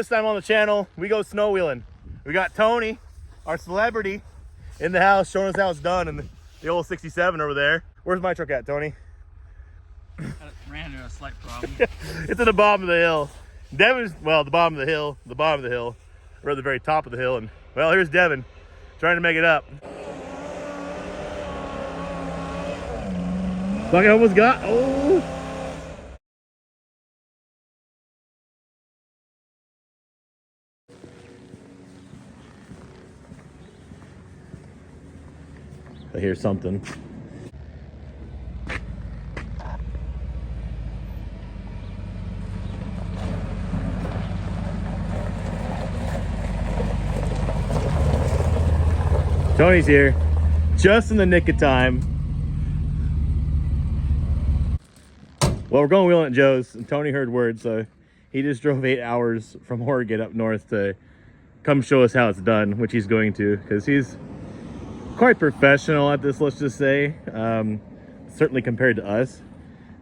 First time on the channel, we go snow wheeling. We got Tony, our celebrity, in the house showing us how it's done in the old 67 over there. Where's my truck at, Tony? Ran into a slight problem. It's at the bottom of the hill. Devin's, well, the bottom of the hill. We're at the very top of the hill. And, well, here's Devin trying to make it up. Like I almost got, oh. I hear something. Tony's here, just in the nick of time. Well, we're going wheeling at Joe's, and Tony heard word, so he just drove 8 hours from Oregon up north to come show us how it's done, which he's going to, because he's quite professional at this, let's just say, certainly compared to us.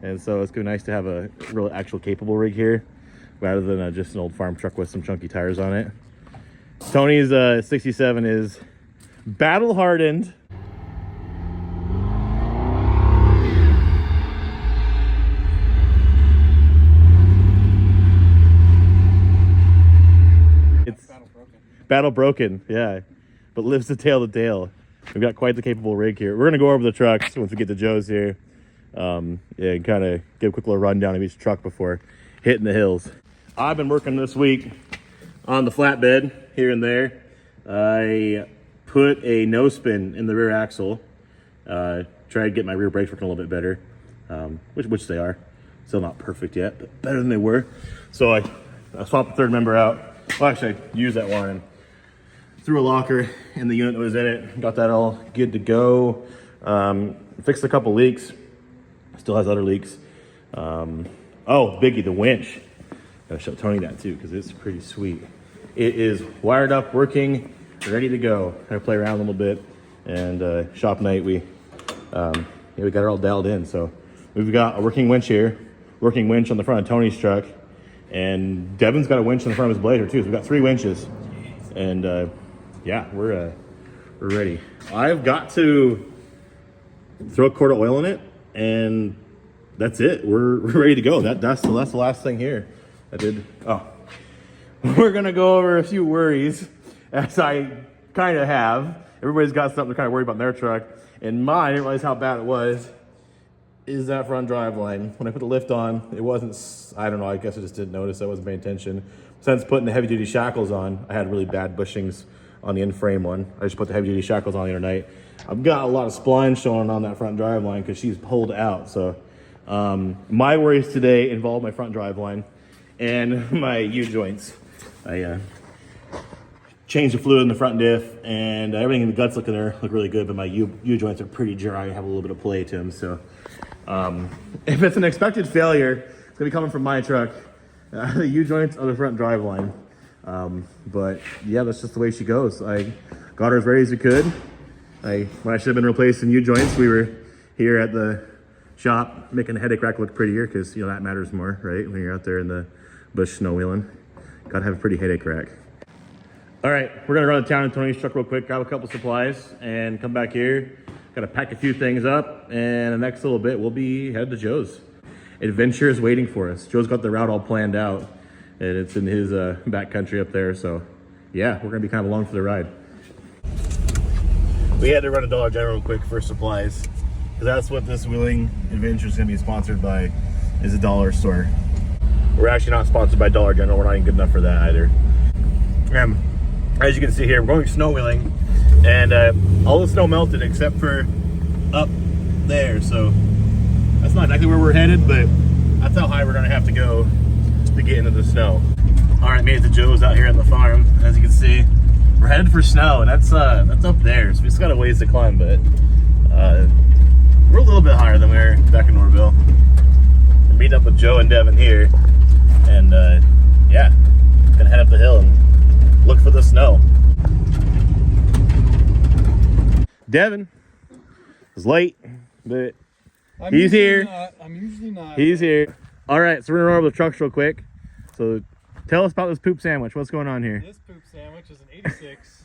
And so it's gonna be nice to have a real actual capable rig here, rather than just an old farm truck with some chunky tires on it. Tony's 67 is battle hardened. It's battle broken, yeah, but lives to tail to tail. We've got quite the capable rig here. We're gonna go over the trucks once we get to Joe's here. Yeah, and kind of give a quick little rundown of each truck before hitting the hills. I've been working this week on the flatbed here and there. I put a no spin in the rear axle. Tried to get my rear brakes working a little bit better, which they are. Still not perfect yet, but better than they were. So I swapped the third member out. Well, actually, I used that one and threw a locker in the unit that was in it. Got that all good to go. Fixed a couple leaks. Still has other leaks. Oh, biggie, the winch. Gotta show Tony that too, because it's pretty sweet. It is wired up, working, ready to go. I play around a little bit, and shop night we got it all dialed in. So we've got a working winch here, working winch on the front of Tony's truck, and Devin's got a winch on the front of his Blazer too. So we've got 3 winches, and yeah, we're ready. I've got to throw a quart of oil in it, and that's it. We're ready to go. That's the last thing here. I did. Oh, we're gonna go over a few worries, as I kind of have. Everybody's got something to kind of worry about in their truck, and mine, I didn't realize how bad it was, is that front drive line. When I put the lift on, it wasn't, I don't know, I guess I just didn't notice. I wasn't paying attention. Since putting the heavy duty shackles on, I had really bad bushings on the in-frame one. I just put the heavy duty shackles on the other night. I've got a lot of splines showing on that front drive line because she's pulled out. So my worries today involve my front drive line and my U-joints. I changed the fluid in the front diff, and everything in the guts look really good, but my U-joints are pretty dry. I have a little bit of play to them. So if it's an expected failure, it's gonna be coming from my truck. The U-joints or the front drive line. But yeah, that's just the way she goes. I got her as ready as we could. When I should have been replacing U-joints, we were here at the shop making the headache rack look prettier, because you know that matters more, right? When you're out there in the bush snow wheeling, gotta have a pretty headache rack. All right, we're gonna run to town in Tony's truck real quick, grab a couple supplies, and come back here. Gotta pack a few things up, and the next little bit we'll be headed to Joe's. Adventure is waiting for us. Joe's got the route all planned out, and it's in his back country up there. So yeah, we're gonna be kind of along for the ride. We had to run to Dollar General real quick for supplies, because that's what this wheeling adventure is gonna be sponsored by, is a dollar store. We're actually not sponsored by Dollar General. We're not even good enough for that either. As you can see here, we're going snow wheeling, and all the snow melted except for up there. So that's not exactly where we're headed, but that's how high we're gonna have to go to get into the snow. All right, made it to Joe's out here on the farm. As you can see, we're headed for snow, and that's up there. So we just got a ways to climb, but we're a little bit higher than we were back in Norville. We're meeting up with Joe and Devin here, and yeah, gonna head up the hill and look for the snow. Devin was late, but he's here. I'm usually not. He's here. All right, so we're gonna run over the trucks real quick. So Tell us about this poop sandwich. What's going on here? This poop sandwich is an 86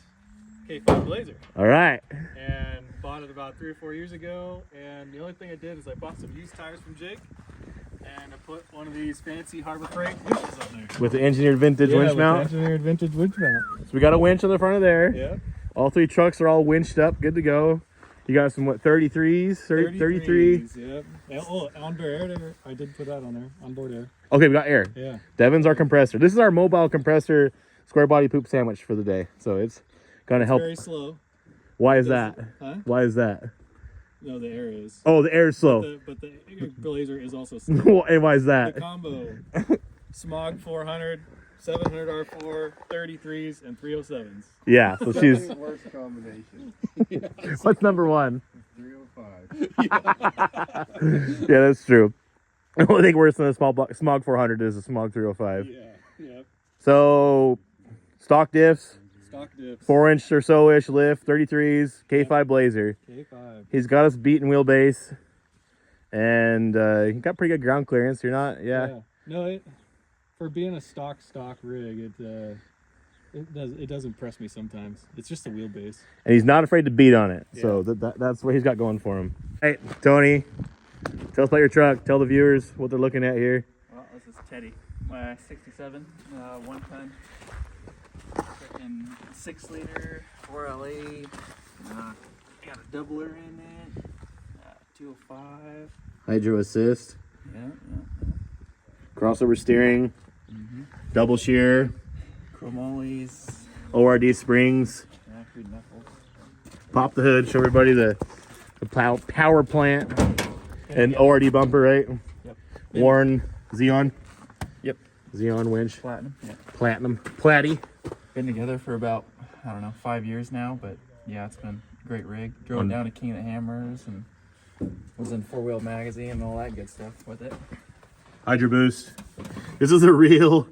K5 Blazer. All right. And bought it about 3 or 4 years ago. And the only thing I did is I bought some used tires from Jake. And I put one of these fancy Harbor Freight winches on there. With the engineered vintage winch mount. Engineered vintage winch mount. So we got a winch on the front of there. Yeah. All 3 trucks are all winched up, good to go. You got some, what, 33s? 33? Yep. Oh, onboard air there. I did put that on there. Onboard air. Okay, we got air. Yeah. Devon's our compressor. This is our mobile compressor square body poop sandwich for the day. So it's going to help. Very slow. Why is that? Huh? Why is that? No, the air is. Oh, the air is slow. But the Blazer is also slow. And why is The that? combo. Smog 400, 700 R4, 33s, and 307s. Yeah, so she's. Worst combination. What's number 1? 305. Yeah, that's true. The only thing worse than a Smog 400 is a Smog 305. Yeah. Yep. So, stock diffs, Stock dips. 4-inch or so-ish lift, 33s, K5 Blazer. K5. He's got us beaten wheelbase, and he got pretty good ground clearance. You're not, yeah. No, for being a stock rig, it does impress me sometimes. It's just a wheelbase. And he's not afraid to beat on it. So that's what he's got going for him. Hey, Tony, tell us about your truck. Tell the viewers what they're looking at here. Well, this is Teddy, my 67, 1 ton, freaking 6-liter, 4LE. I got a doubler in it, 205. Hydro assist, Yeah. crossover steering, double shear, Chromoles, ORD springs. yeah, good knuckles. Pop the hood, show everybody the power plant and ORD bumper, right? Yep. Warren Xeon. Yep. Xeon winch. Platinum. Yeah. Platinum. Platty. Been together for about, 5 years now, but yeah, it's been a great rig. Drove it down to King of the Hammers and was in 4-Wheel Magazine and all that good stuff with it. Hydro boost. This is a real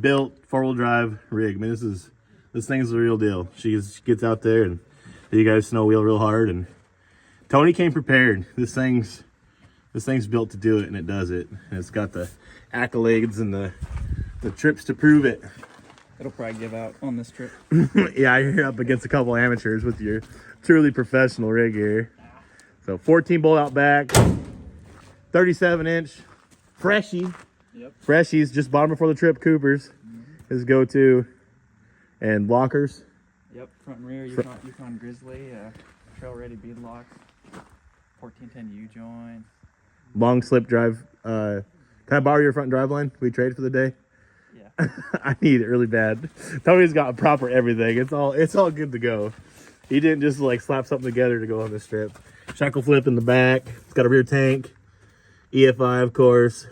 built 4-wheel drive rig. I mean, this thing's the real deal. She gets out there and you guys snow wheel real hard, and Tony came prepared. This thing's built to do it, and it does it. And it's got the accolades and the trips to prove it. It'll probably give out on this trip. Yeah, you're up against a couple amateurs with your truly professional rig here. So 14 bolt out back, 37-inch Freshie. Yep. Freshies, just bottom before the trip Coopers, his go-to, and blockers. Yep, front and rear Yukon Grizzly, trail ready bead locks, 1410 U-joints. Long slip drive. Can I borrow your front drive line? We trade for the day. Yeah. I need it really bad. Tony's got proper everything. It's all good to go. He didn't just like slap something together to go on this trip. Shackle flip in the back. It's got a rear tank. EFI, of course.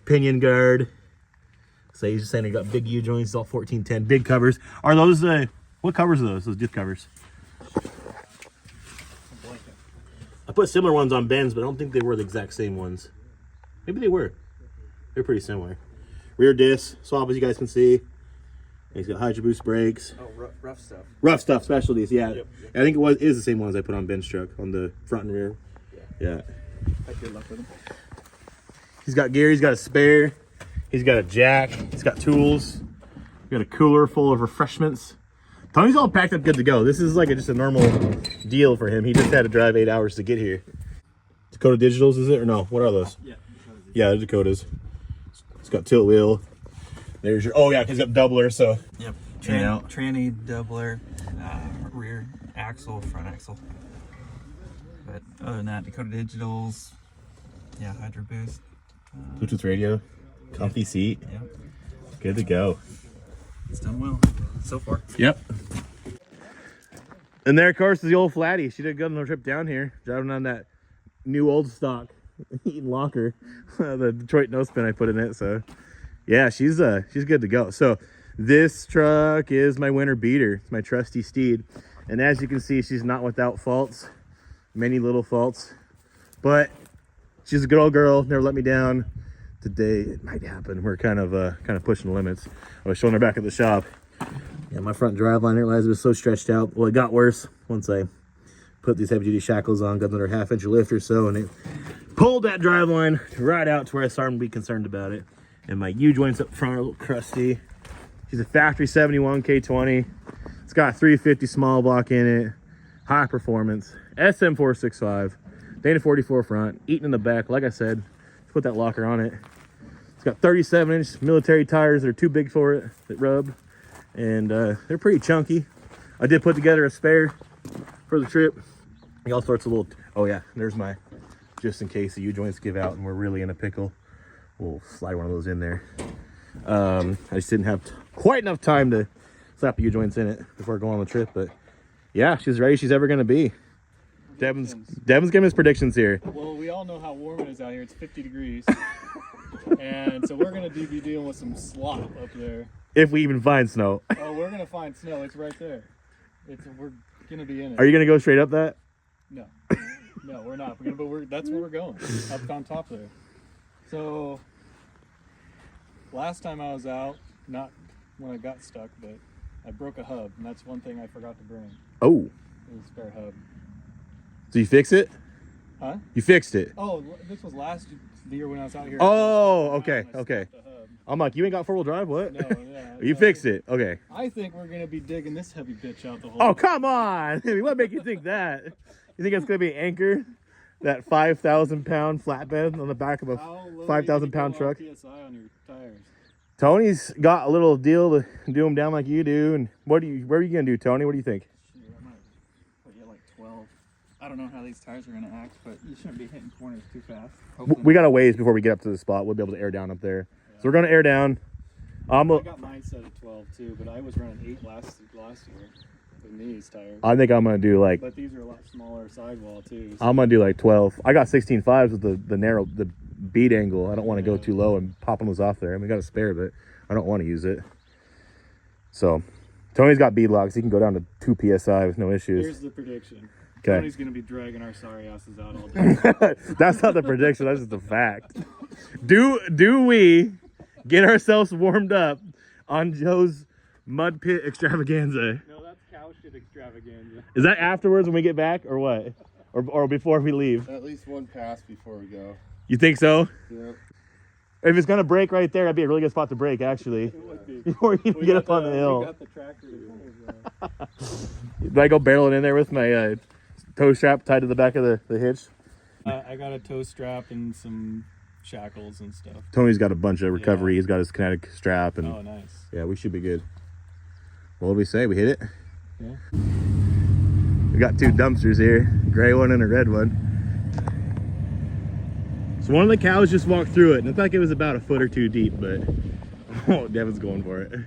Pinion guard. So he's just saying he got big U joints. It's all 1410. Big covers. Are those what covers are those? Those diff covers. I put similar ones on Ben's, but I don't think they were the exact same ones. Maybe they were. They're pretty similar. Rear disc swap, as you guys can see. He's got Hydro Boost brakes. Oh, rough stuff. Rough stuff specialties, yeah. Yep. I think is the same ones I put on Ben's truck on the front and rear. Yeah. Had good luck with them. He's got gear. He's got a spare. He's got a jack. He's got tools. He's got a cooler full of refreshments. Tony's all packed up, good to go. This is like just a normal deal for him. He just had to drive 8 hours to get here. Dakota Digitals, is it or no? What are those? Yeah. Yeah, the Dakotas. It's got tilt wheel. There's your. Oh yeah, 'cause it's got doubler. So Yep. Tran out. Tranny, doubler, rear axle, front axle. But other than that, Dakota Digitals, yeah, Hydro Boost. Bluetooth radio, comfy seat, Yep. good to go. It's done well so far. Yep. And there, of course, is the old Flatty. She did good on the trip down here, driving on that new old stock Eaton Locker, the Detroit no spin I put in it. So, yeah, she's good to go. So, this truck is my winter beater. It's my trusty steed, and as you can see, she's not without faults, many little faults, but she's a good old girl. Never let me down. Today it might happen. We're kind of pushing the limits. I was showing her back at the shop. Yeah, my front driveline, I realized it was so stretched out. Well, it got worse once I put these heavy duty shackles on, got another half-inch lift or so, and it pulled that driveline right out to where I started to be concerned about it. And my U-joints up front are a little crusty. She's a factory 71 K20. It's got 350 small block in it. High performance. SM465. Dana 44 front. Eaton in the back. Like I said, let's put that locker on it. It's got 37-inch military tires that are too big for it that rub. And they're pretty chunky. I did put together a spare for the trip. All sorts of little, oh yeah, there's my, just in case the U-joints give out and we're really in a pickle, we'll slide one of those in there. I just didn't have quite enough time to slap the U-joints in it before going on the trip, but yeah, she's ready. She's ever gonna be. Devin's giving his predictions here. Well, we all know how warm it is out here. It's 50 degrees. And so we're going to be dealing with some slop up there. If we even find snow. Oh, we're going to find snow. It's right there. We're going to be in it. Are you gonna go straight up that? No. No, we're not. That's where we're going. Up on top there. So, last time I was out, not when I got stuck, but I broke a hub. And that's one thing I forgot to bring. Oh. It was a spare hub. So you fix it? Huh? You fixed it? Oh, this was last year when I was out here. Oh, okay, I okay. snapped the hub. I'm like, you ain't got four-wheel drive? What? No, yeah. You fixed it. Okay. I think we're gonna be digging this heavy bitch out the hole. Oh, come on. What make you think that? You think it's going to be Anchor? That 5,000-pound flatbed on the back of a How low 5,000-pound you truck? go on PSI on your tires? Tony's got a little deal to do them down like you do. And where are you going to do, Tony? What do you think? Shoot, I might put you like 12. I don't know how these tires are going to act, but you shouldn't be hitting corners too fast. We got a ways before we get up to the spot. We'll be able to air down up there. So we're going to air down. I got mine set at 12 too, but I was running 8 last year with these tires. I think I'm going to do like, But these are a lot smaller sidewall too. So I'm going to do like 12. I got 16.5s with the bead angle. I don't want to go too low and pop those off there. I mean, we got a spare, but I don't want to use it. So Tony's got bead locks. He can go down to 2 PSI with no issues. here's the prediction. Okay. Tony's gonna be dragging our sorry asses out all day. That's not the prediction. That's just a fact. Do we get ourselves warmed up on Joe's mud pit extravaganza? No, that's cow shit extravaganza. Is that afterwards when we get back, or what? Or before we leave? At least one pass before we go. You think so? Yep. If it's gonna break right there, that'd be a really good spot to break, actually. It would be. Before you even We get got up on the We hill. got the tractor to Did I go barreling in there with my toe strap tied to the back of the hitch? I got a toe strap and some shackles and stuff. Tony's got a bunch of recovery. Yeah. He's got his kinetic strap, and Oh, nice. yeah, we should be good. What did we say? We hit it? Yeah. We got 2 dumpsters here, gray one and a red one. So one of the cows just walked through it, and it looked like it was about a foot or 2 deep, but oh, Devin's going for it.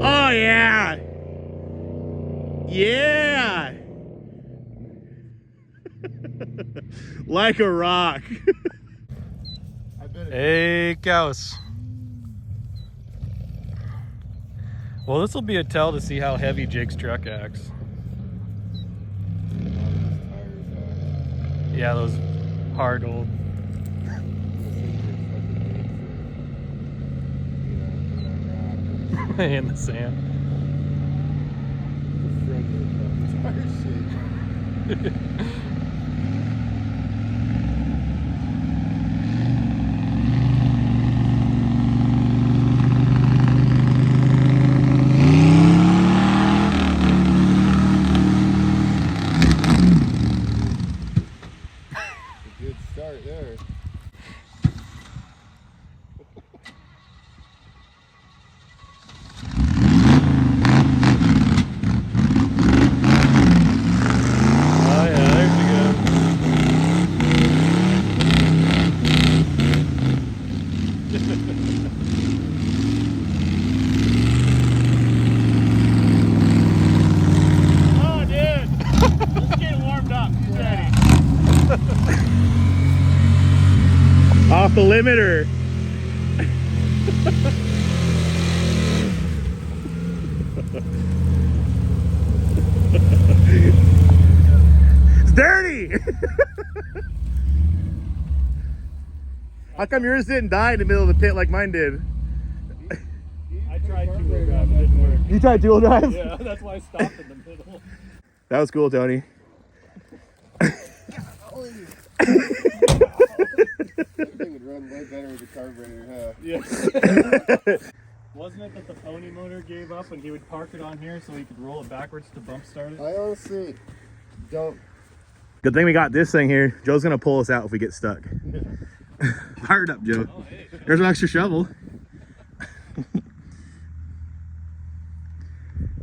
Oh yeah! Yeah! Like a rock. Hey, cows. Well, this will be a tell to see how heavy Jake's truck acts. Yeah, those hard old. In the sand. Good start there. Oh yeah, there she goes. Oh dude, let's get warmed up. She's ready. Off the limiter. It's dirty. Joey! How come yours didn't die in the middle of the pit like mine did? I tried two-wheel drive, it didn't work. You tried dual drive? Yeah, that's why I stopped in the middle. That was cool, Tony. That thing would run way better with the carburetor, huh? Yeah. Wasn't it that the pony motor gave up and he would park it on here so he could roll it backwards to bump start it? I honestly don't. Good thing we got this thing here. Joe's gonna pull us out if we get stuck. Fire it up, Joe. Oh, hey. There's an extra shovel.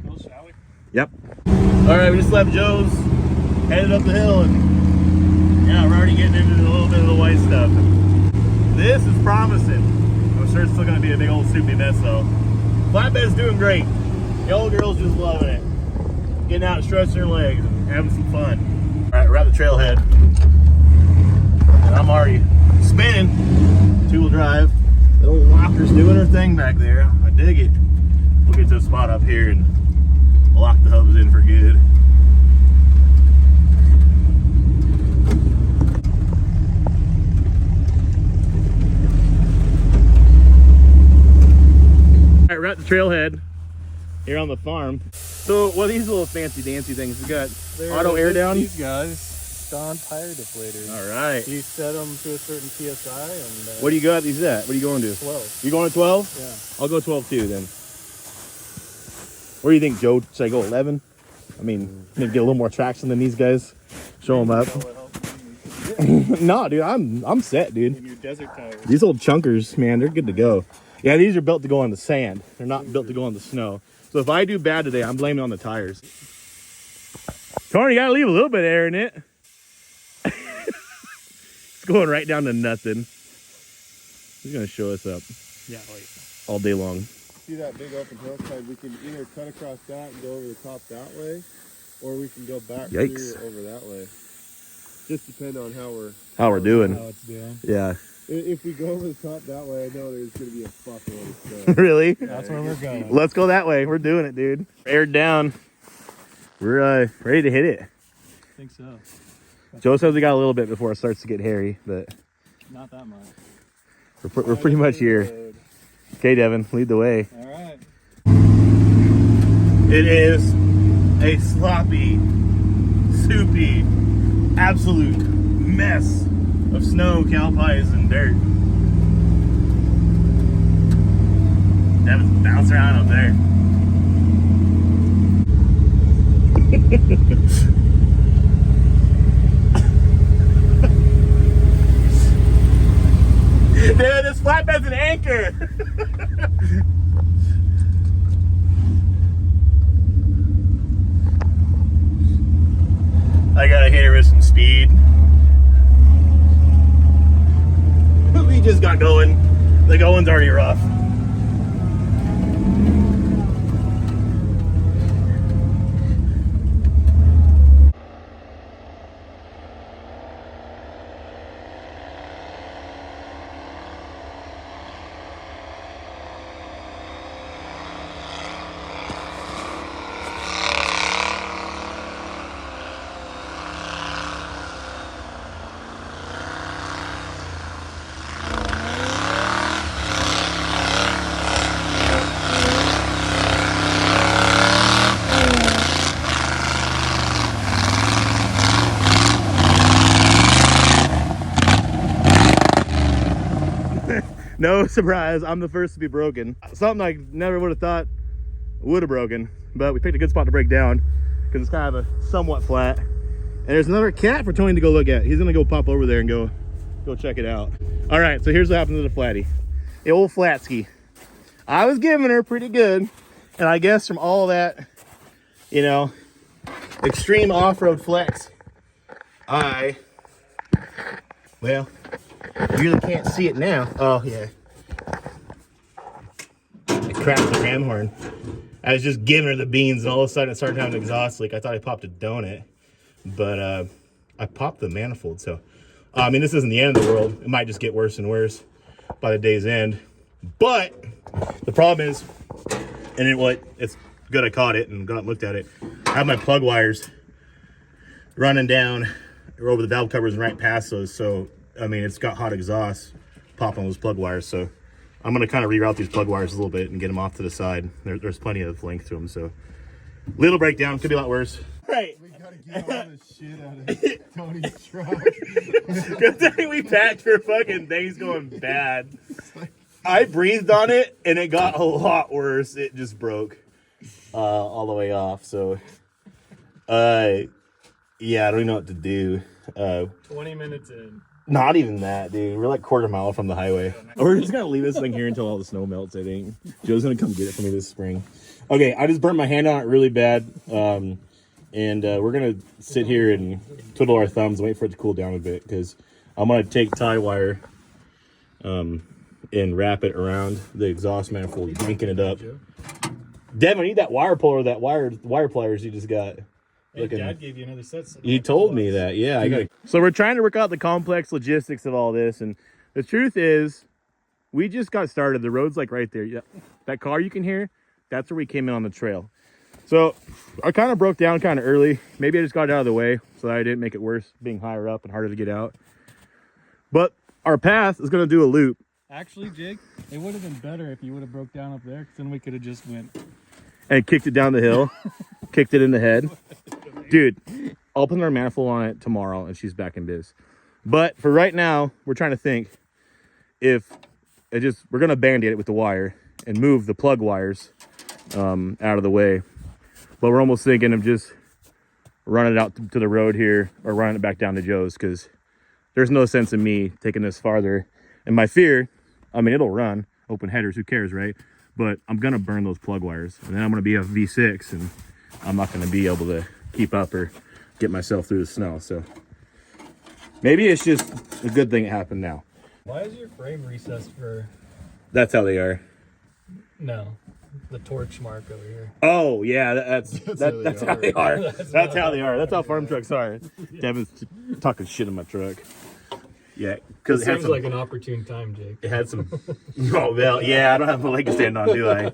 Well, shall we? Yep. All right, we just left Joe's, headed up the hill, and yeah, we're already getting into a little bit of the white stuff. This is promising. I'm sure it's still gonna be a big old soupy mess though. Flatbed's doing great. The old girl's just loving it. Getting out and stretching her legs and having some fun. All right, we're at the trailhead. And I'm already spinning. Two-wheel drive. The old locker's doing her thing back there. I dig it. We'll get to a spot up here and lock the hubs in for good. All right, we're at the trailhead here on the farm. So what are these little fancy dancy things? We got auto air down. These guys, Dawn tire deflators. All right. You set them to a certain PSI and What do you got these at? What are you going to? 12. You going to 12? Yeah. I'll go 12 too then. What do you think, Joe? Should I go 11? I mean, maybe get a little more traction than these guys. Show them up. No, dude, I'm set, dude. In your desert tires. These old chunkers, man, they're good to go. Yeah, these are built to go on the sand. They're not built to go on the snow. So if I do bad today, I'm blaming it on the tires. Tony, you gotta leave a little bit of air in it. It's going right down to nothing. He's gonna show us up Yeah, wait. all day long. See that big open hillside? We can either cut across that and go over the top that way, or we can go back Yikes. through over that way. Just depend on how we're doing. How it's doing. Yeah. If we go over the top that way, I know there's gonna be a fuckload of stuff. Really? That's where we're going. Let's go that way. We're doing it, dude. Aired down. We're ready to hit it. I think so. Joe says we got a little bit before it starts to get hairy, but Not that much. we're pretty much here. Okay, Devin, lead the way. All right. It is a sloppy, soupy, absolute mess of snow, cow pies, and dirt. Devin's bouncing around up there. Dude, this flatbed's an anchor. I gotta hit her with some speed. We just got going. The going's already rough. No surprise, I'm the first to be broken. Something I never would have thought would have broken, but we picked a good spot to break down because it's kind of a somewhat flat. And there's another cat for Tony to go look at. He's gonna go pop over there and go check it out. All right, so here's what happened to the flatty. The old Flatski. I was giving her pretty good, and I guess from all that, you know, extreme off-road flex, well, you really can't see it now. Oh, yeah. It cracked the ram horn. I was just giving her the beans, and all of a sudden it started having an exhaust leak. I thought I popped a donut, but I popped the manifold. So, I mean, this isn't the end of the world. It might just get worse and worse by the day's end. But the problem is, and it's good I caught it and got looked at it. I have my plug wires running down over the valve covers and right past those. So, I mean, it's got hot exhaust popping on those plug wires. So I'm going to kind of reroute these plug wires a little bit and get them off to the side. There's plenty of length to them. So little breakdown, could be a lot worse. Right. We gotta get all the shit out of Tony's truck. Good thing we packed for fucking things going bad. I breathed on it and it got a lot worse. It just broke all the way off. So, yeah, I don't even know what to do. 20 minutes in. Not even that, dude. We're like quarter mile from the highway. We're just gonna leave this thing here until all the snow melts, I think. Joe's gonna come get it for me this spring. Okay, I just burnt my hand on it really bad. And we're gonna sit here and twiddle our thumbs and wait for it to cool down a bit, because I'm gonna take tie wire and wrap it around the exhaust manifold, yanking it up. Devin, I need that wire puller, that wire pliers you just got. Hey, Dad gave you another set. You told me that, yeah. I got. So we're trying to work out the complex logistics of all this, and the truth is, we just got started. The road's like right there. Yeah, that car you can hear, that's where we came in on the trail. So I kind of broke down kind of early. Maybe I just got out of the way so that I didn't make it worse being higher up and harder to get out. But our path is going to do a loop. Actually, Jake, it would have been better if you would have broke down up there, because then we could have just went. And kicked it down the hill, kicked it in the head. Dude, I'll put our manifold on it tomorrow and she's back in biz. But for right now, we're trying to think if we're going to band-aid it with the wire and move the plug wires out of the way. But we're almost thinking of just running it out to the road here or running it back down to Joe's, because there's no sense in me taking this farther. And my fear, I mean, it'll run, open headers, who cares, right? But I'm going to burn those plug wires. And then I'm going to be a V6 and I'm not going to be able to keep up or get myself through the snow. So maybe it's just a good thing it happened now. Why is your frame recessed for? That's how they are. No, the torch mark over here. Oh yeah, that's how they are. That's how they are. That's how farm trucks are. Devin's talking shit in my truck. Yeah, because it Seems like an opportune time, Jake. It had some. Oh well, yeah. I don't have a leg to stand on, do I?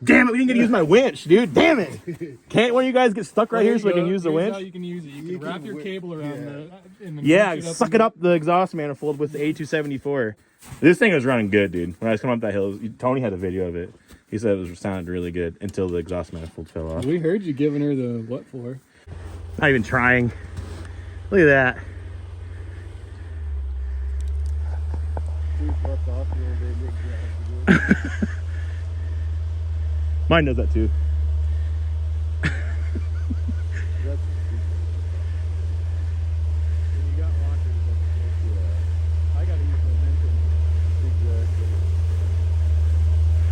Damn it! We didn't get to use my winch, dude. Damn it! Can't one of you guys get stuck right here so we can use the Here's winch? how you can use it. You can wrap your cable around the. Yeah, suck it up the exhaust manifold with the A274. This thing was running good, dude. When I was coming up that hill, Tony had a video of it. He said it sounded really good until the exhaust manifold fell off. We heard you giving her the what for? Not even trying. Look at that. Mine does that too.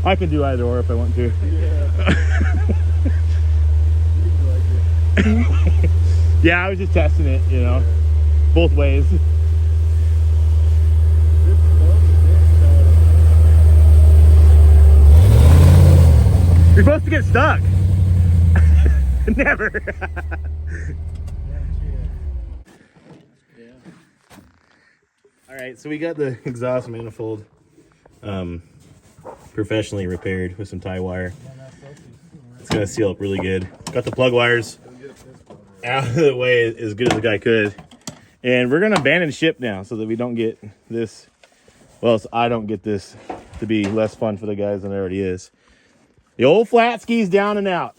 I can do either or if I want to. Yeah, I was just testing it, you know, both ways. You're supposed to get stuck. Never. All right, so we got the exhaust manifold professionally repaired with some tie wire. It's gonna seal up really good. Got the plug wires out of the way as good as the guy could. And we're gonna abandon ship now so that we don't get this, well, so I don't get this to be less fun for the guys than it already is. The old flat skis down and out.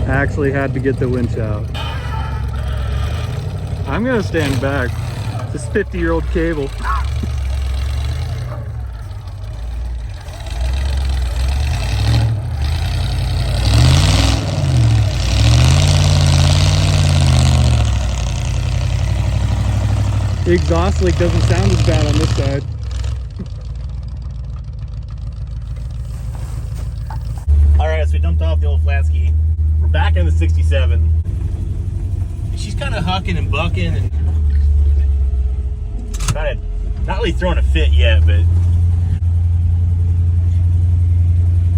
Actually had to get the winch out. I'm gonna stand back. This 50-year-old cable. The exhaust leak doesn't sound as bad on this side. All right, so we dumped off the old flat ski. We're back in the 67. She's kind of hucking and bucking and kind of not really throwing a fit yet, but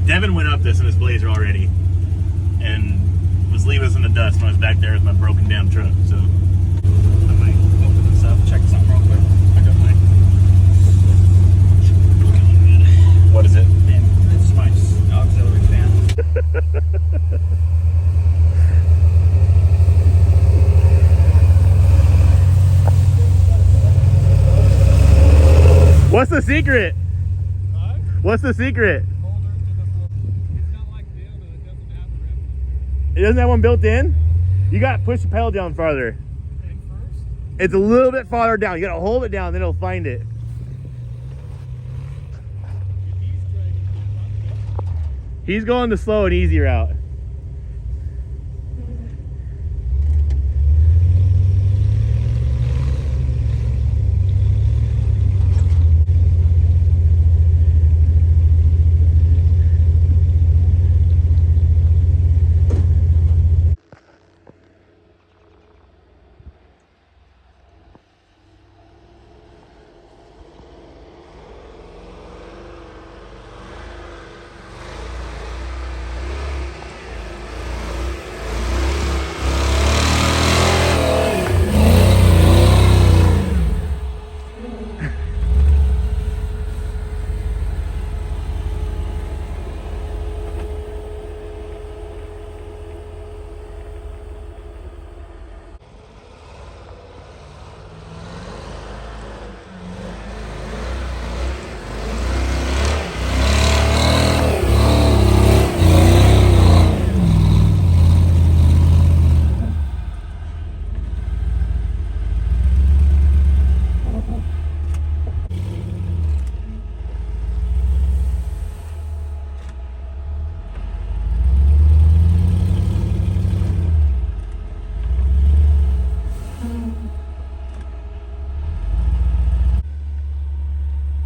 Devin went up this in his Blazer already and was leaving us in the dust when I was back there with my broken down truck. So I might open this up, check something real quick. I got my What is it? It's my auxiliary fan. What's the secret? Huh? What's the secret? Colder to the floor. It's not like the other, it doesn't have the rim. It doesn't have one built in? You gotta push the pedal down farther. And first, It's a little bit farther down. You gotta hold it down, then it'll find it. if he's dragging it, He's going the slow and easy route.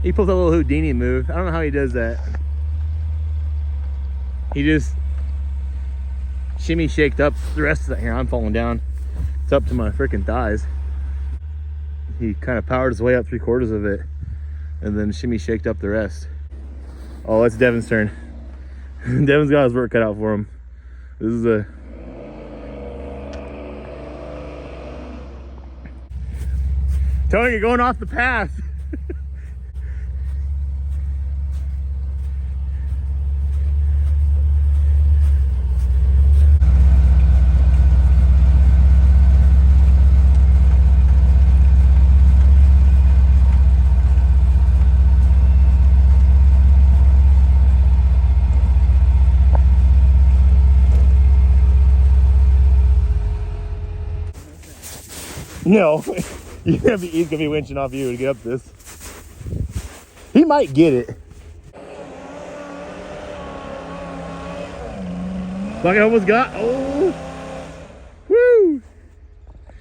He pulls a little Houdini move. I don't know how he does that. He just shimmy shaked up the rest of that. Here, I'm falling down. It's up to my freaking thighs. He kind of powered his way up 3/4 of it and then shimmy shaked up the rest. Oh, it's Devin's turn. Devin's got his work cut out for him. This is a... Tony, you're going off the path. No, he's gonna be winching off you to get up this. He might get it. Fucking almost got. Oh, woo!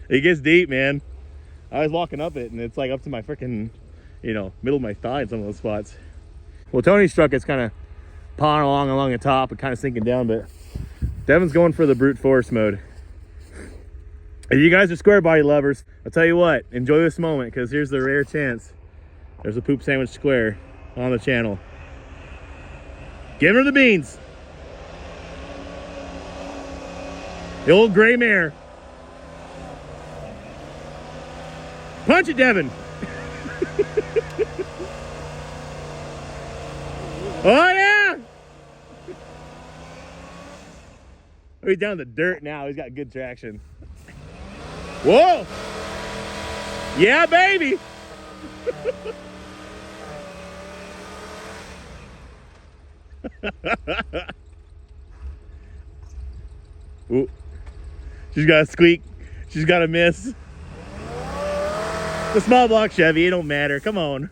It gets deep, man. I was walking up it, and it's like up to my freaking, middle of my thigh in some of those spots. Well, Tony's truck is kind of pawing along the top and kind of sinking down, but Devin's going for the brute force mode. If you guys are square body lovers, I'll tell you what, enjoy this moment, because here's the rare chance there's a poop sandwich square on the channel. Give her the beans. The old gray mare. Punch it, Devin. Oh yeah. Oh, he's down in the dirt now. He's got good traction. Whoa! Yeah, baby! Ooh. She's got a squeak. She's got a miss. It's a small block Chevy. It don't matter. Come on.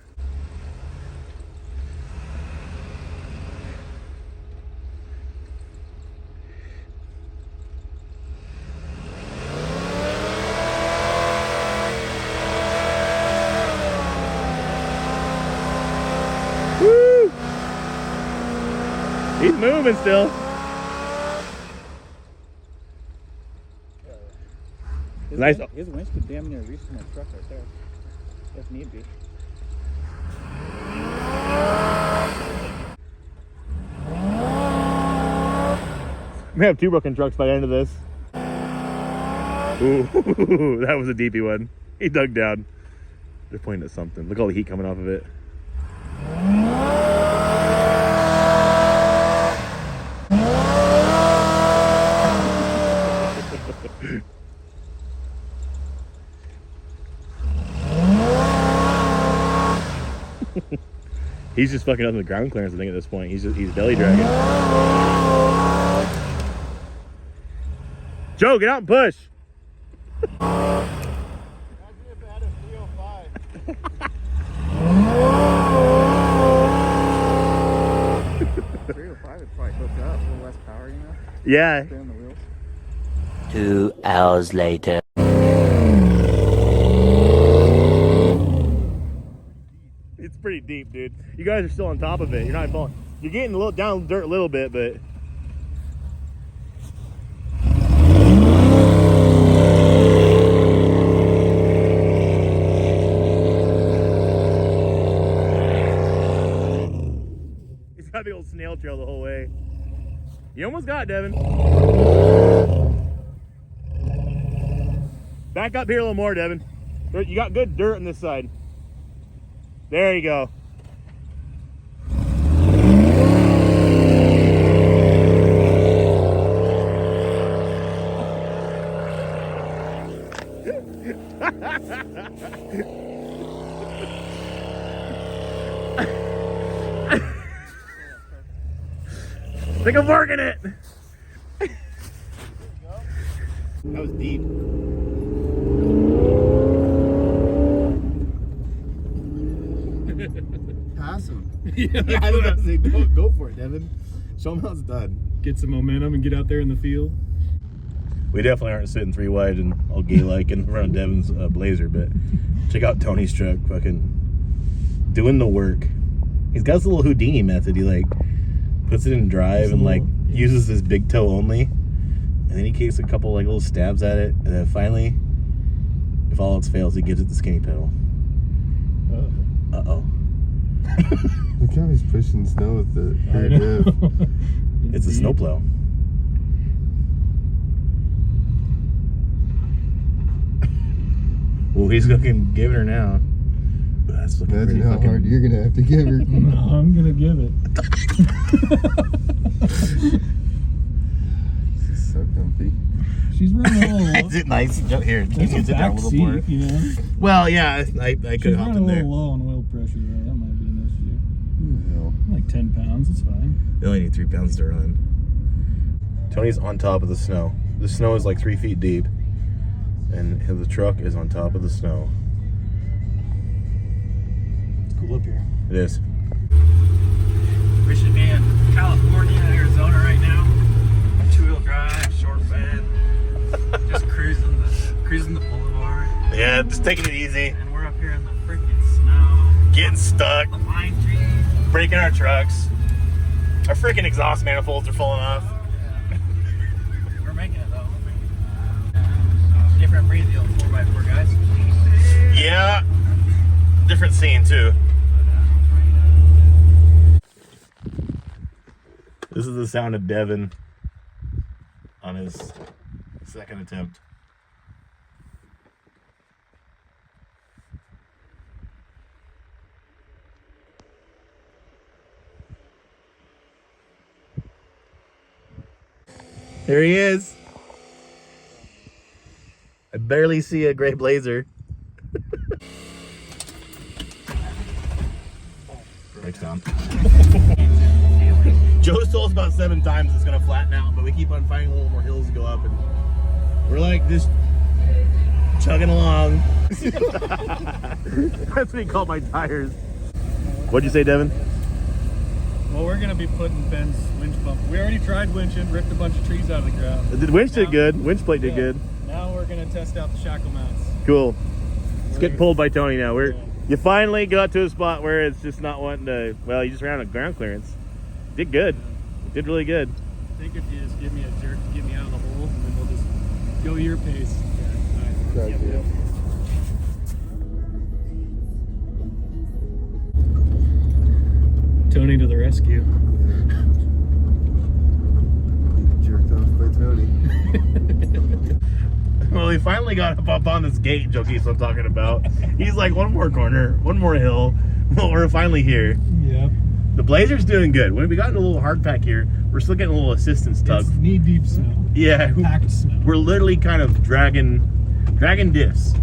Woo! He's moving still. Nice. His winch could damn near reach my truck right there, if need be. We have 2 broken trucks by the end of this. Ooh, that was a deepy one. He dug down. They're pointing at something. Look at all the heat coming off of it. He's just fucking up in the ground clearance, I think, at this point. He's belly dragging. Joe, get out and push. 305 is probably hooked up, a little less power, you know? Yeah. Stay on the wheels. 2 hours later. It's pretty deep, dude. You guys are still on top of it. You're not falling. You're getting a little down dirt a little bit, but it's got a big old snail trail the whole way. You almost got it, Devin. Back up here a little more, Devin. You got good dirt on this side. There you go. I think I'm working it. That was deep. Pass him. Yeah, I was gonna say, go for it, Devin. Show him how it's done. get some momentum and get out there in the field. We definitely aren't sitting three wide and all gay like in front of Devin's Blazer, but check out Tony's truck, fucking doing the work. He's got this little Houdini method. He like puts it in drive and like uses his big toe only, and then he takes a couple like little stabs at it, and then finally, if all else fails, he gives it the skinny pedal. Uh-oh. Look how he's pushing snow with the rear diff. It's a snowplow. Well, he's looking giving her now. That's looking Imagine pretty how fucking... hard you're gonna have to give her. No, I'm gonna give it. This is so comfy. She's running a little. Is it nice? Here, you There's can a sit down a back little seat, more. you know. Well, yeah, I could She's hop running in a there. little low on oil pressure though. That might be an issue. Hell. Like 10 pounds, it's fine. They only need 3 pounds to run. Tony's on top of the snow. The snow is like 3 feet deep, and the truck is on top of the snow. It's cool up here. It is. We should be in California, Arizona right now. 2-wheel drive, short bed, just cruising the boulevard. Yeah, just taking it easy. And we're up here in the freaking snow. Getting stuck, The pine trees. breaking our trucks. Our freaking exhaust manifolds are falling off. We're making it though. Different breed, the old 4x4 guys. Yeah, different scene too. This is the sound of Devin on his second attempt. There he is. I barely see a gray Blazer. Breaks down. Joe's told us about 7 times it's gonna flatten out, but we keep on finding a little more hills to go up, and we're like just chugging along. That's what he called my tires. What'd you say, Devin? Well, we're gonna be putting Ben's winch pump. We already tried winching, ripped a bunch of trees out of the ground. The winch did good. Winch plate did good. Now we're gonna test out the shackle mounts. Cool. It's getting pulled by Tony now. You finally got to a spot where it's just not wanting to. Well, you just ran a ground clearance. Did good. Did really good. I think if you just give me a jerk to get me out of the hole, and then we'll just go your pace. Right, Yep, yeah. yep. Tony to the rescue. Jerked off by Tony. Well, he finally got up on this gate Joe keeps on talking about. He's like, one more corner, one more hill. Well, we're finally here. Yep. The Blazer's doing good. When we got in a little hard pack here, we're still getting a little assistance tug. It's knee-deep snow. Yeah, Packed snow. we're literally kind of dragging diffs,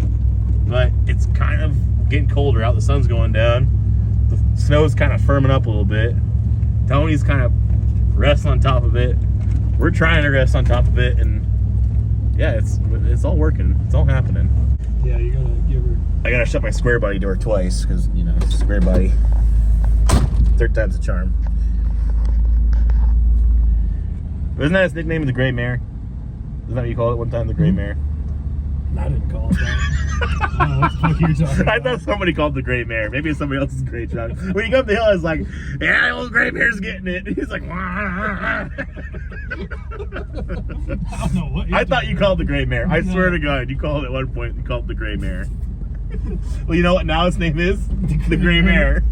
but it's kind of getting colder out. The sun's going down. The snow's kind of firming up a little bit. Tony's kind of resting on top of it. We're trying to rest on top of it, and yeah, it's all working. It's all happening. Yeah, you gotta give her. I gotta shut my square body door twice because you know square body. Third time's a charm. Isn't that his nickname, the Gray Mare? Isn't that what you called it one time, the Gray Mare? I didn't call it that. I don't know what the fuck you're talking I about. thought somebody called the Gray Mare. Maybe it's somebody else's gray truck. When you go up the hill, I was like, yeah, the old Gray Mare's getting it. He's like, wah. I don't know what. I thought you called the Gray Mare. I swear to God, you called it at one point. You called it the Gray Mare. Well, you know what now its name is? The Gray Mare.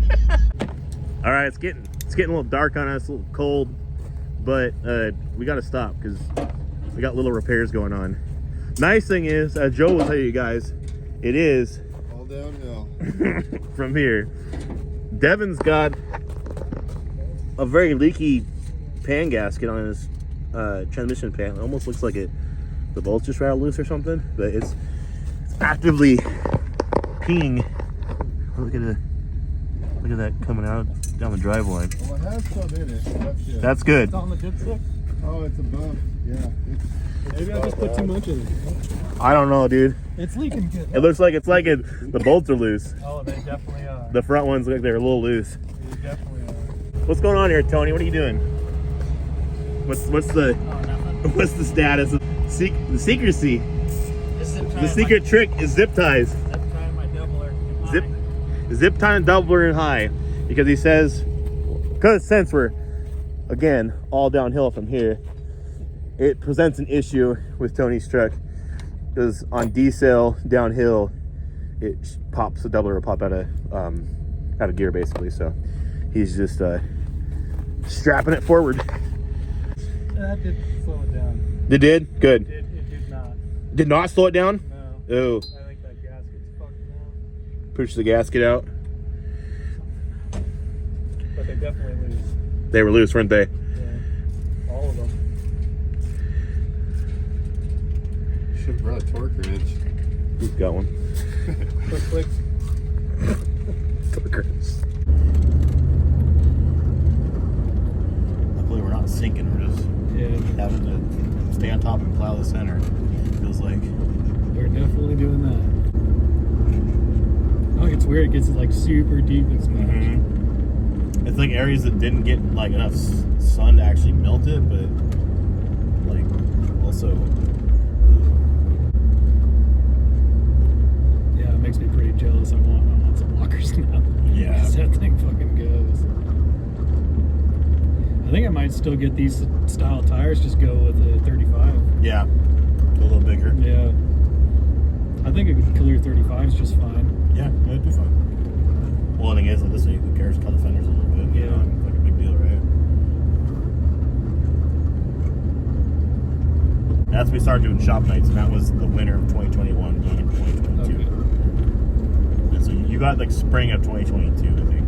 All right, it's getting a little dark on us, a little cold, but we got to stop because we got little repairs going on. Nice thing is, as Joe will tell you guys, it is All downhill. from here. Devin's got a very leaky pan gasket on his transmission pan. It almost looks like the bolts just rattled loose or something, but it's actively peeing. Look at that coming out down the drive line. Well, it has some in it. That's good. It's on the dipstick. Oh, it's above. Yeah. Maybe I just put too much in it. I don't know, dude. It's leaking good. It looks like the bolts are loose. Oh, they definitely are. The front ones look like they're a little loose. They definitely are. What's going on here, Tony? What are you doing? What's the what's the status of the secrecy? The secret trick is zip ties. Zip tie and doubler and high, because he says, because since we're again all downhill from here, it presents an issue with Tony's truck because on decel downhill it pops, the doubler will pop out of gear basically. So he's just strapping it forward. That did slow it down. It did? Good. It did not. Did not slow it down? No. Oh, I think that gasket's fucked now. push the gasket out. But they definitely lose. They were loose, weren't they? Yeah. All of them. Should have brought a torque wrench. Who's got one? Click. Luckily we're not sinking, we're just Yeah. having to stay on top and plow the center. Feels like. We're definitely doing that. Oh, it's weird. It gets like super deep and smashed. Mm-hmm. It's like areas that didn't get like enough sun to actually melt it, but like also. Yeah, it makes me pretty jealous. I want some walkers now. Yeah. Because that thing fucking goes. I think I might still get these style tires. Just go with a 35. Yeah, a little bigger. Yeah. I think a clear 35 is just fine. Yeah, it'd be fine. Well, the thing is, like this, who cares? Cut the fenders a little bit. You Yeah. know, like a big deal, right? That's when we started doing shop nights, and that was the winter of 2021 going into 2022. Okay. And so you got like spring of 2022, I think.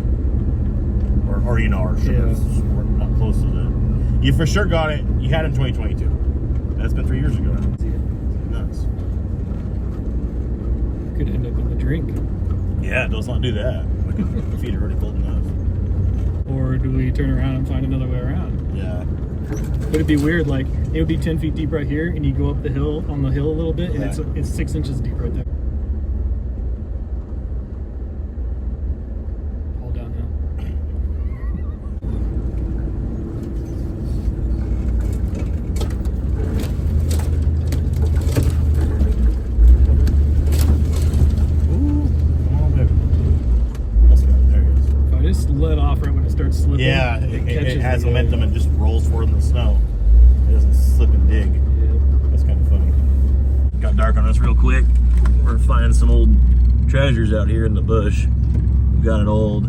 Or you know, or sure, Yeah. we're not close to the. You for sure got it. You had it in 2022. That's been 3 years ago now. Nuts. Could end up in the drink. Yeah, let's not do that. Like, the feet are already cold enough. Or do we turn around and find another way around? Yeah. But it'd be weird, like, it would be 10 feet deep right here, and you go up the hill, on the hill a little bit, and Yeah. it's 6 inches deep right there. All downhill. Ooh. Oh, baby. Let's go. There it is. If I just let off right when it starts slipping, Yeah, it it catches has the momentum wave. and just rolls forward in the snow. It doesn't slip and dig. Yeah. That's kind of funny. Got dark on us real quick. We're finding some old treasures out here in the bush. We got an old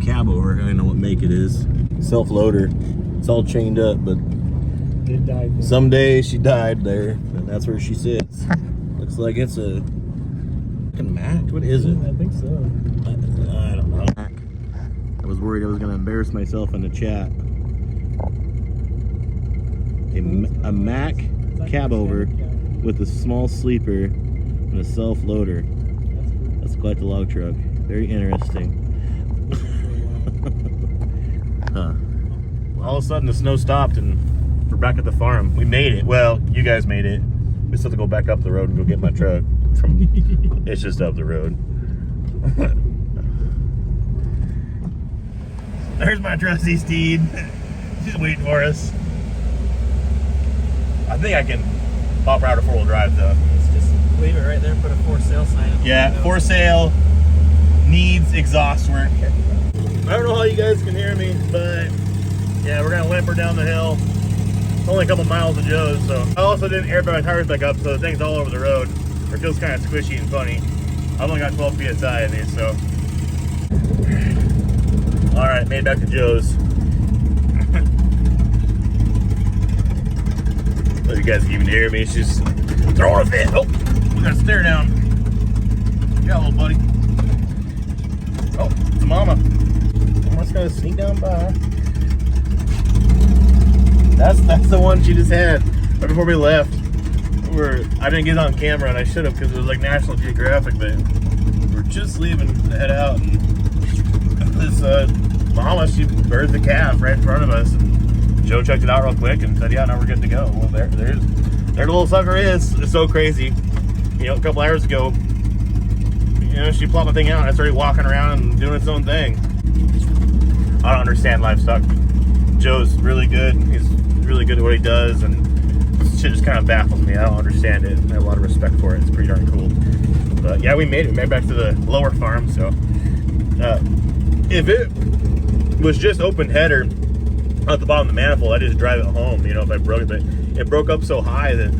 cab over. I don't know what make it is. Self-loader. It's all chained up, but It died. someday she died there, and that's where she sits. Looks like it's a fucking Mac. What is it? I think so. I don't know. I was worried I was going to embarrass myself in the chat. A Mac cab over with a small sleeper and a self-loader. That's quite the log truck. Very interesting. all of a sudden the snow stopped and we're back at the farm. We made it. Well, you guys made it. We still have to go back up the road and go get my truck. It's just up the road. There's my trusty steed. She's waiting for us. I think I can pop her out of 4-wheel drive though. Let's just leave it right there and put a for sale sign on the Yeah, window. for sale, needs exhaust work. I don't know how you guys can hear me, but yeah, we're gonna limp her down the hill. It's only a couple miles to Joe's, so. I also didn't air my tires back up, so the thing's all over the road. It feels kind of squishy and funny. I've only got 12 PSI in these, so. All right, made it back to Joe's. You guys can even hear me. She's throwing a fit. Oh, we got a stare down. Yeah, little buddy. Oh, it's a mama. I'm just gonna sneak down by. That's the one she just had right before we left. I didn't get it on camera, and I should have because it was like National Geographic. But we're just leaving to head out, and this mama, she birthed the calf right in front of us. And Joe checked it out real quick and said, "Yeah, now we're good to go." Well, there the little sucker is. It's so crazy. You know, a couple hours ago, you know, she plopped the thing out and I started walking around and doing its own thing. I don't understand livestock. Joe's really good. He's really good at what he does, and shit just kind of baffles me. I don't understand it. I have a lot of respect for it. It's pretty darn cool. But yeah, we made it. We made it back to the lower farm. So if it was just open header at the bottom of the manifold, I just drive it home, you know, if I broke it. But it broke up so high that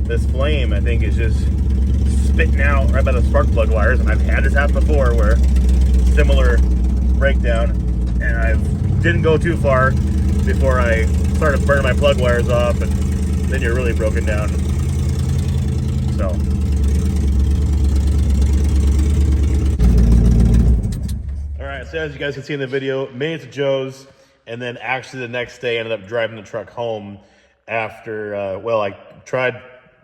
this flame, I think, is just spitting out right by the spark plug wires. And I've had this happen before where similar breakdown, and I didn't go too far before I started burning my plug wires off, and then you're really broken down. So all right, so as you guys can see in the video, made it to Joe's, and then actually the next day ended up driving the truck home after, I tried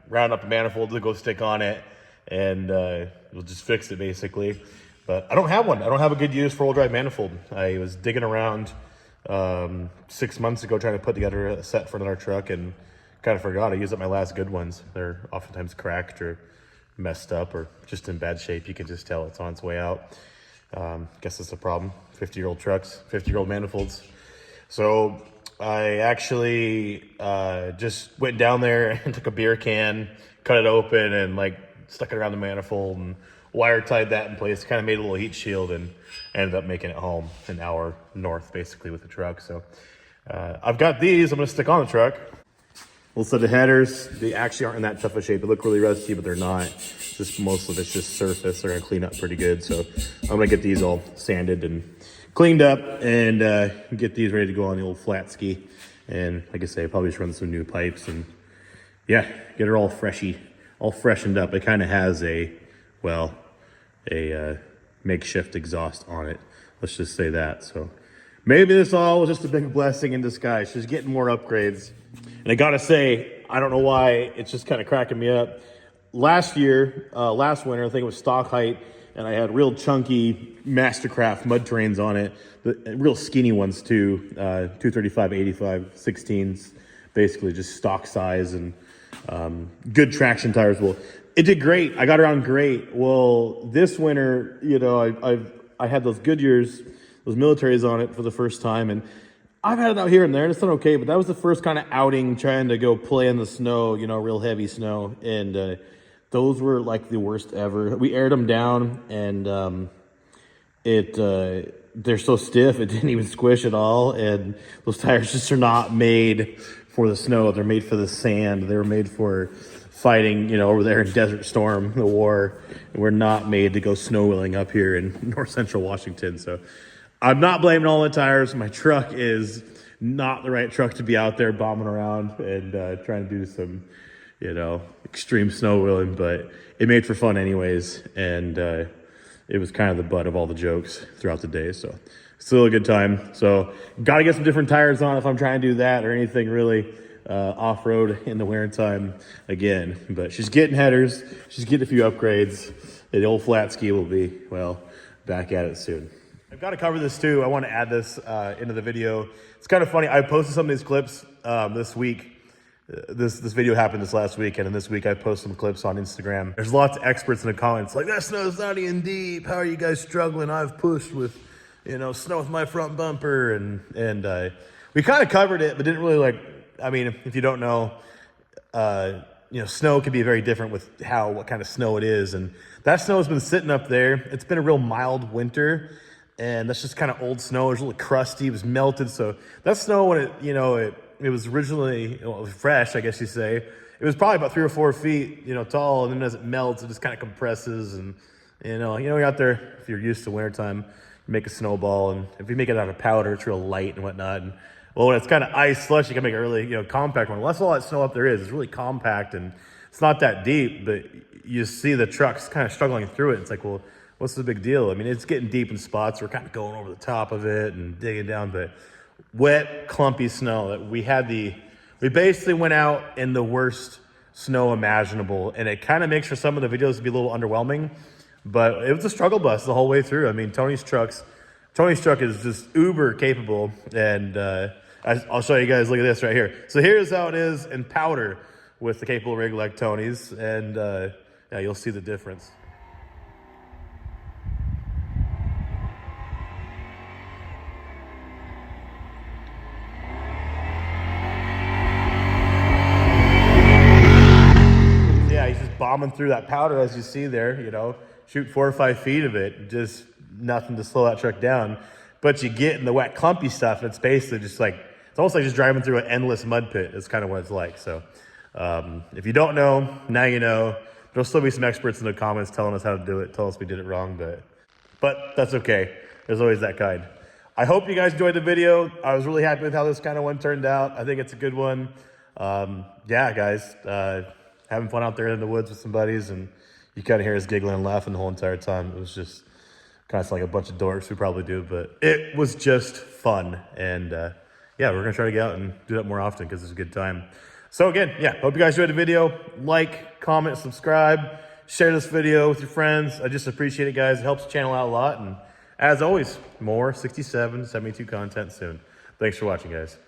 rounding up the manifold to go stick on it, and we'll just fix it basically. But I don't have one. I don't have a good use for four-wheel drive manifold. I was digging around 6 months ago trying to put together a set for another truck and kind of forgot. I used up my last good ones. They're oftentimes cracked or messed up or just in bad shape. You can just tell it's on its way out. Guess that's a problem. 50-year-old trucks, 50-year-old manifolds. So I actually just went down there and took a beer can, cut it open, and like stuck it around the manifold and wire tied that in place. Kind of made a little heat shield and ended up making it home an hour north basically with the truck. So I've got these. I'm gonna stick on the truck. Little set of headers. They actually aren't in that tough a shape. They look really rusty, but they're not. Just most of it's just surface. They're gonna clean up pretty good. So I'm gonna get these all sanded and cleaned up and get these ready to go on the old flat ski. And like I say, probably just run some new pipes and yeah, get her all freshened up. It kind of has a makeshift exhaust on it. Let's just say that. So maybe this all was just a big blessing in disguise. She's getting more upgrades. And I gotta say, I don't know why, it's just kind of cracking me up. Last winter, I think it was stock height, and I had real chunky Mastercraft mud terrains on it, real skinny ones too, 235, 85, 16s, basically just stock size and good traction tires. Well, it did great. I got around great. Well, this winter, you know, I had those Goodyears, those militaries on it for the first time, and I've had it out here and there, and it's done okay, but that was the first kind of outing trying to go play in the snow, you know, real heavy snow, and those were like the worst ever. We aired them down, and they're so stiff, it didn't even squish at all, and those tires just are not made for the snow. They're made for the sand. They were made for fighting, you know, over there in Desert Storm, the war. We're not made to go snow wheeling up here in north central Washington. So I'm not blaming all the tires. My truck is not the right truck to be out there bombing around and trying to do some, you know, extreme snow wheeling, but it made for fun anyways. And it was kind of the butt of all the jokes throughout the day. So still a good time. So got to get some different tires on if I'm trying to do that or anything really off-road in the winter time again. But she's getting headers. She's getting a few upgrades. The old flat ski will be, well, back at it soon. I've got to cover this too. I want to add this into the video. It's kind of funny. I posted some of these clips this week. This video happened this last weekend, and this week I posted some clips on Instagram. There's lots of experts in the comments like, that snow's not even deep. How are you guys struggling? I've pushed with, snow with my front bumper, and we kind of covered it, but didn't really I mean, if you don't know, snow can be very different with what kind of snow it is, and that snow has been sitting up there. It's been a real mild winter, and that's just kind of old snow. It was really crusty. It was melted, so that snow when it was originally fresh, I guess you say. It was probably about 3 or 4 feet, tall, and then as it melts, it just kind of compresses. And you're out there, if you're used to wintertime, you make a snowball, and if you make it out of powder, it's real light and whatnot. And when it's kind of ice slush, you can make a really compact one. Well, that's all that snow up there is. It's really compact, and it's not that deep, but you see the trucks kind of struggling through it. It's like, well, what's the big deal? I mean, it's getting deep in spots. We're kind of going over the top of it and digging down, but wet, clumpy snow. We basically went out in the worst snow imaginable, and it kind of makes for some of the videos to be a little underwhelming, but it was a struggle bus the whole way through. I mean, Tony's truck is just uber capable, and I'll show you guys. Look at this right here. So here's how it is in powder with the capable rig like Tony's, and yeah, you'll see the difference. Bombing through that powder as you see there, shoot 4 or 5 feet of it, just nothing to slow that truck down. But you get in the wet, clumpy stuff, and it's basically just it's almost like just driving through an endless mud pit is kind of what it's like. So if you don't know, now you know. There'll still be some experts in the comments telling us how to do it, tell us we did it wrong, but that's okay. There's always that kind. I hope you guys enjoyed the video. I was really happy with how this kind of one turned out. I think it's a good one. Yeah, guys. Having fun out there in the woods with some buddies, and you kind of hear us giggling and laughing the whole entire time. It was just kind of like a bunch of dorks, we probably do, but it was just fun. And yeah, we're going to try to get out and do that more often because it's a good time. So again, yeah, hope you guys enjoyed the video. Like, comment, subscribe, share this video with your friends. I just appreciate it, guys. It helps the channel out a lot. And as always, more 67, 72 content soon. Thanks for watching, guys.